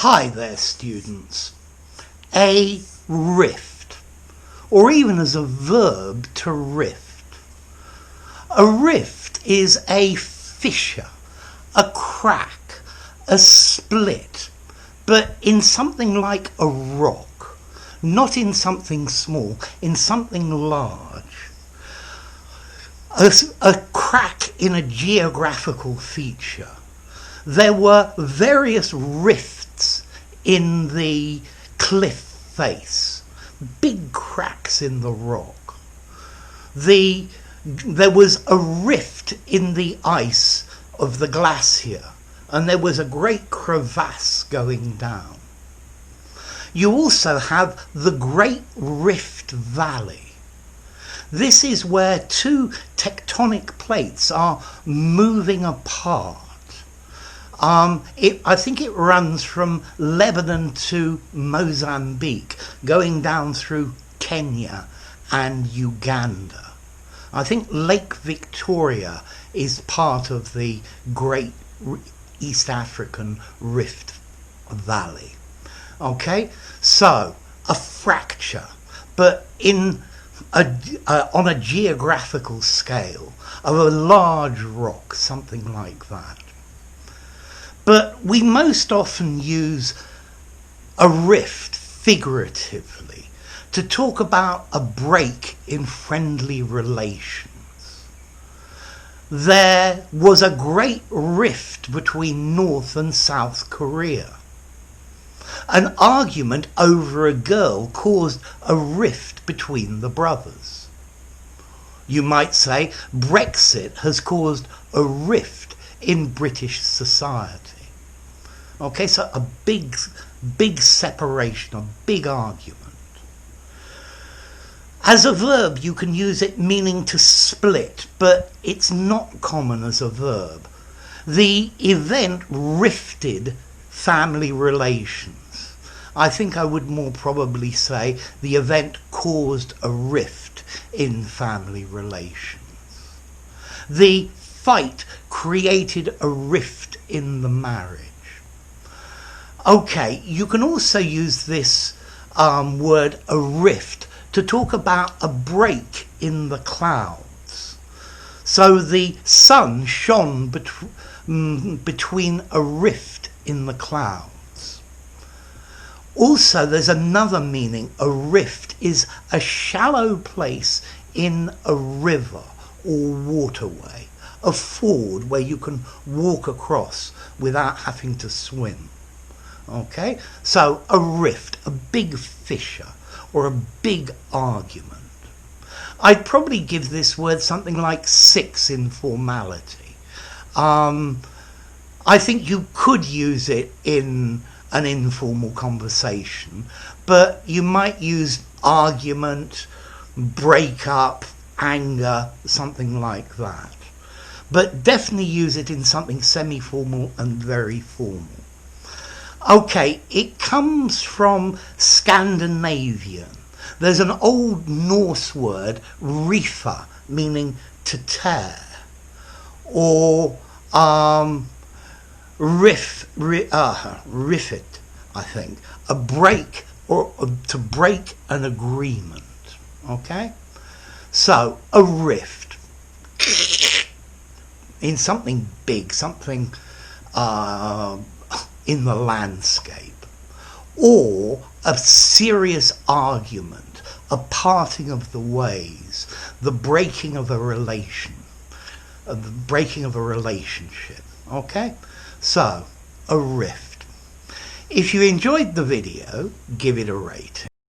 Hi there, students. A rift, or even as a verb, to rift. A rift is a fissure, a crack, a split, but in something like a rock, not in something small, in something large. A crack in a geographical feature. There were various rifts in the cliff face, big cracks in the rock. There was a rift in the ice of the glacier, and there was a great crevasse going down. You also have the Great Rift Valley. This is where two tectonic plates are moving apart. I think it runs from Lebanon to Mozambique, going down through Kenya and Uganda. I think Lake Victoria is part of the Great East African Rift Valley. Okay, so a fracture, but on a geographical scale of a large rock, something like that. But we most often use a rift figuratively to talk about a break in friendly relations. There was a great rift between North and South Korea. An argument over a girl caused a rift between the brothers. You might say Brexit has caused a rift in British society. Okay, so a big separation, a big argument. As a verb, you can use it meaning to split, but it's not common as a verb. The event rifted family relations. I think I would more probably say the event caused a rift in family relations. The fight created a rift in the marriage. Okay, you can also use this word, a rift, to talk about a break in the clouds. So the sun shone between a rift in the clouds. Also, there's another meaning. A rift is a shallow place in a river or waterway, a ford where you can walk across without having to swim. Okay, so a rift, a big fissure, or a big argument. I'd probably give this word something like 6 in formality. I think you could use it in an informal conversation, but you might use argument, breakup, anger, something like that. But definitely use it in something semi-formal and very formal. Okay, it comes from Scandinavian. There's an old Norse word, rifa, meaning to tear, or riffit, I think, a break, or to break an agreement. Okay, so a rift in something big, something in the landscape, or a serious argument, a parting of the ways, the breaking of a relationship. Okay, so a rift. If you enjoyed the video, give it a rate.